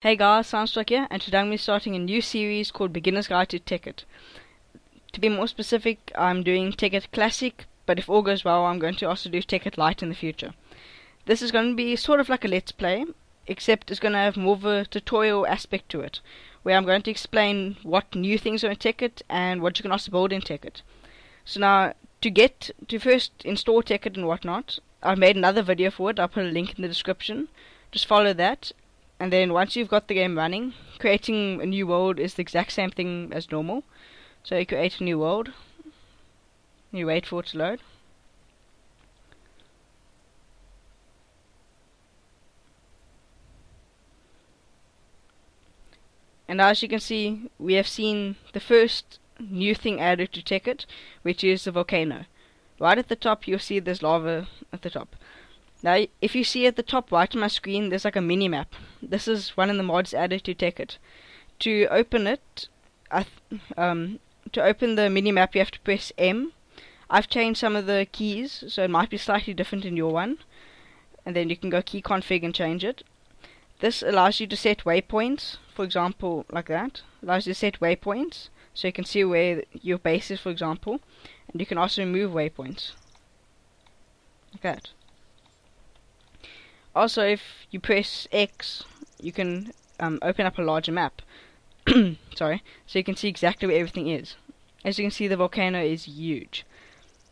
Hey guys, Silentstrike here, and today I'm going to be starting a new series called Beginner's Guide to Tekkit. To be more specific, I'm doing Tekkit Classic, but if all goes well, I'm going to also do Tekkit Lite in the future. This is going to be sort of like a Let's Play, except it's going to have more of a tutorial aspect to it, where I'm going to explain what new things are in Tekkit and what you can also build in Tekkit. So now, to first install Tekkit and whatnot, I've made another video for it. I'll put a link in the description. Just follow that. And then once you've got the game running, creating a new world is the exact same thing as normal. So you create a new world, you wait for it to load. And as you can see, we have seen the first new thing added to Tekkit, which is the volcano. Right at the top you'll see there's lava at the top. Now, if you see at the top right of my screen, there's like a mini-map. This is one of the mods added to Tekkit. To open it, to open the mini-map, you have to press M. I've changed some of the keys, so it might be slightly different in your one. And then you can go key config and change it. This allows you to set waypoints, for example, like that. Allows you to set waypoints, so you can see where your base is, for example. And you can also remove waypoints, like that. Also, if you press X, you can open up a larger map. Sorry, so you can see exactly where everything is. As you can see, the volcano is huge.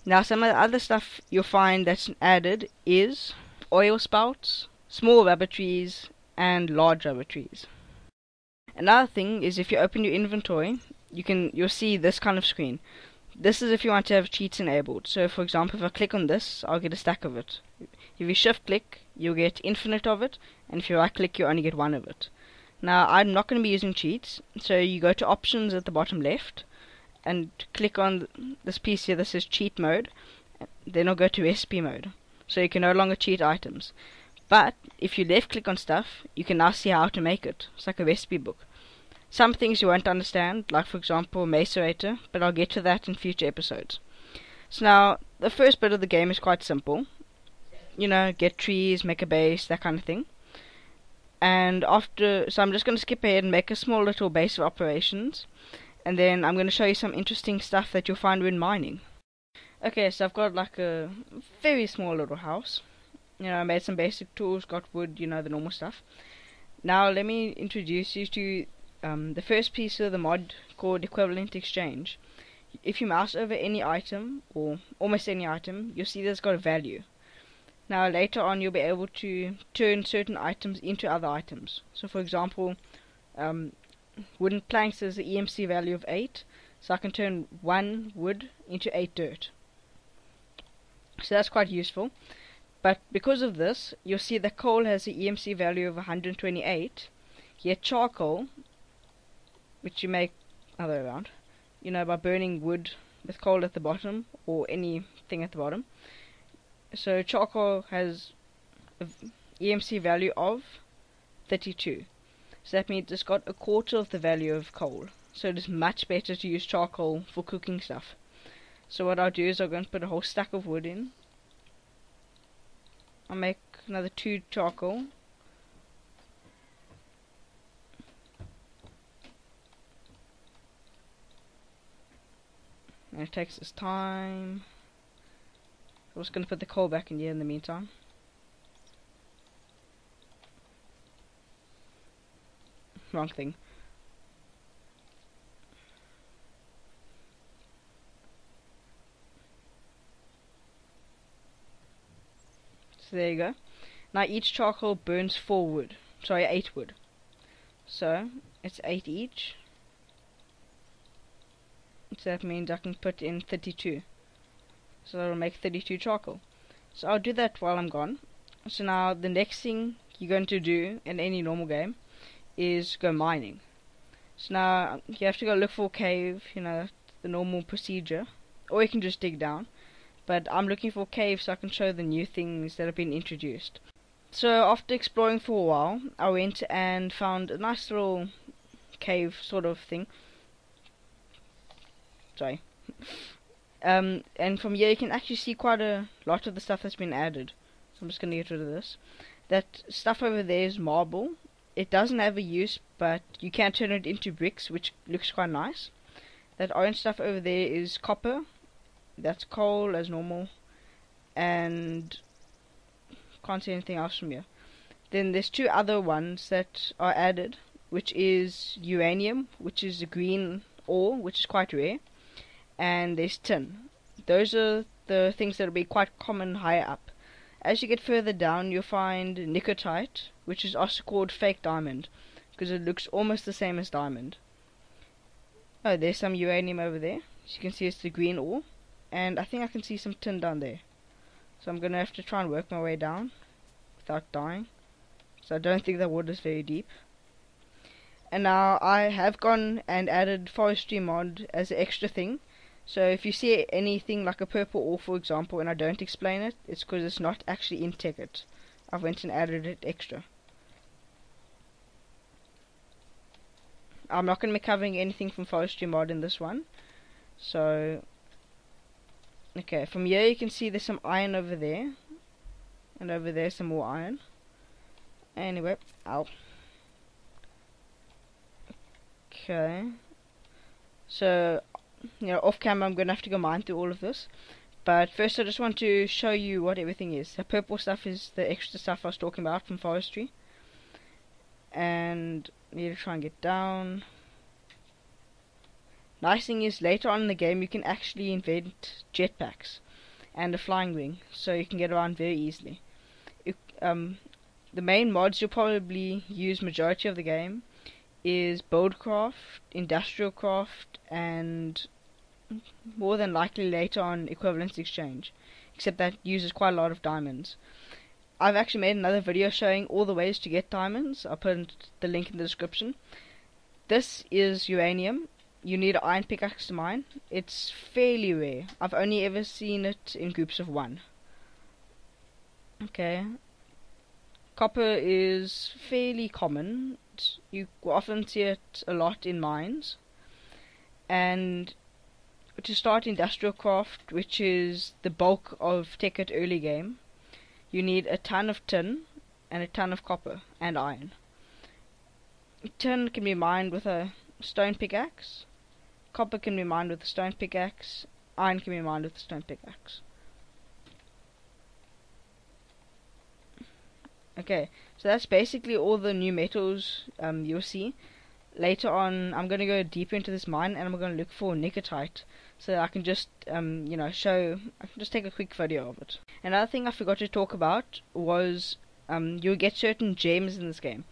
Now, some of the other stuff you'll find that's added is oil spouts, small rubber trees, and large rubber trees. Another thing is if you open your inventory, you'll see this kind of screen. This is if you want to have cheats enabled. So, for example, if I click on this, I'll get a stack of it. If you shift click, you'll get infinite of it, and if you right click, you only get one of it. Now, I'm not going to be using cheats, so you go to options at the bottom left, and click on this piece here that says cheat mode, then it'll go to recipe mode, so you can no longer cheat items. But, if you left click on stuff, you can now see how to make it. It's like a recipe book. Some things you won't understand, like for example macerator, but I'll get to that in future episodes. So now, the first bit of the game is quite simple. You know, get trees, make a base, that kind of thing. And so I'm just going to skip ahead and make a small little base of operations. And then I'm going to show you some interesting stuff that you'll find when mining. Okay, so I've got like a very small little house. You know, I made some basic tools, got wood, you know, the normal stuff. Now let me introduce you to the first piece of the mod called equivalent exchange. If you mouse over any item, or almost any item, you'll see that it's got a value. Now later on you'll be able to turn certain items into other items. So for example, wooden planks has an EMC value of 8, so I can turn 1 wood into 8 dirt. So that's quite useful. But because of this, you'll see that coal has an EMC value of 128, yet charcoal, which you make other way around, you know, by burning wood with coal at the bottom, or anything at the bottom. So charcoal has an EMC value of 32. So that means it's got a quarter of the value of coal. So it is much better to use charcoal for cooking stuff. So what I'll do is I'm going to put a whole stack of wood in. I'll make another 2 charcoal. And it takes its time. I'm just going to put the coal back in here in the meantime. Wrong thing. So there you go. Now each charcoal burns 4 wood. Sorry, 8 wood. So it's 8 each. So that means I can put in 32. So that'll make 32 charcoal. So I'll do that while I'm gone. So now the next thing you're going to do in any normal game is go mining. So now you have to go look for a cave, you know, the normal procedure. Or you can just dig down. But I'm looking for a cave so I can show the new things that have been introduced. So after exploring for a while, I went and found a nice little cave sort of thing. Sorry. And from here you can actually see quite a lot of the stuff that's been added. So I'm just going to get rid of this. That stuff over there is marble. it doesn't have a use, but you can turn it into bricks, which looks quite nice. That orange stuff over there is copper. That's coal as normal, and can't see anything else from here. Then there's two other ones that are added, which is uranium, which is a green ore, which is quite rare, and there's tin. Those are the things that will be quite common higher up. As you get further down, you'll find nicotite, which is also called fake diamond, because it looks almost the same as diamond. Oh, there's some uranium over there. As you can see, it's the green ore, and I think I can see some tin down there. So I'm going to have to try and work my way down without dying. So I don't think the water is very deep. And now I have gone and added forestry mod as an extra thing. So if you see anything like a purple ore, for example, and I don't explain it, it's because it's not actually in Tekkit. I went and added it extra. I'm not going to be covering anything from forestry mod in this one. So, okay, from here you can see there's some iron over there. And over there some more iron. Anyway, ow. Okay. So, off camera I'm going to have to go mine through all of this. But first I just want to show you what everything is. The purple stuff is the extra stuff I was talking about from forestry. And I need to try and get down. Nice thing is, later on in the game you can actually invent jetpacks and a flying wing, so you can get around very easily. The main mods you'll probably use majority of the game is buildcraft, industrial craft, and more than likely later on equivalence exchange, except that uses quite a lot of diamonds. I've actually made another video showing all the ways to get diamonds. I'll put the link in the description. This is uranium. You need an iron pickaxe to mine. It's fairly rare. I've only ever seen it in groups of 1. Okay. Copper is fairly common. You often see it a lot in mines. And to start industrial craft, which is the bulk of Tekkit early game, you need a ton of tin and a ton of copper and iron. Tin can be mined with a stone pickaxe. Copper can be mined with a stone pickaxe. Iron can be mined with a stone pickaxe. Okay, so that's basically all the new metals you'll see. Later on, I'm going to go deeper into this mine, and I'm going to look for nicotite, so that I can just, I can just take a quick video of it. Another thing I forgot to talk about was, you'll get certain gems in this game.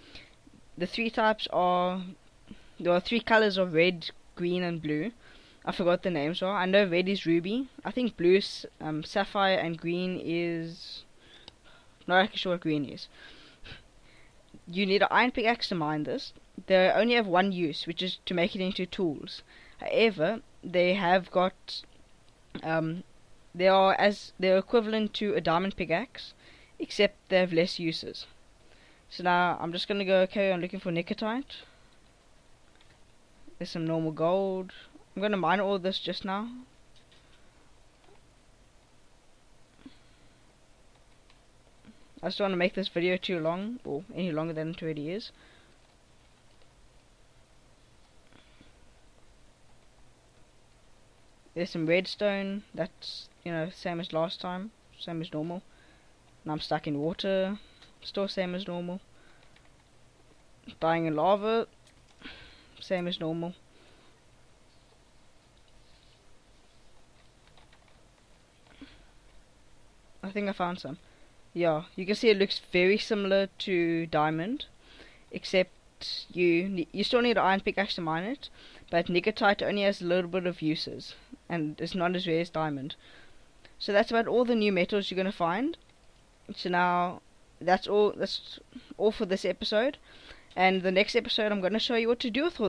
The three types are, there are 3 colors of red, green, and blue. I forgot the names are. I know red is ruby. I think blue is sapphire, and green is, not actually sure what green is. You need an iron pickaxe to mine this. They only have one use, which is to make it into tools. However, they have got they're equivalent to a diamond pickaxe, except they have less uses. So now I'm just gonna go carry on looking for nicotite. There's some normal gold. I'm gonna mine all this just now. I just don't want to make this video too long, or any longer than it already is. There's some redstone. That's, same as last time, same as normal. And I'm stuck in water, still same as normal. Dying in lava, same as normal. I think I found some. Yeah, you can see it looks very similar to diamond, except you still need an iron pickaxe to mine it, but nicotite only has a little bit of uses, and it's not as rare as diamond. So that's about all the new metals you're going to find. So now, that's all for this episode, and the next episode I'm going to show you what to do with all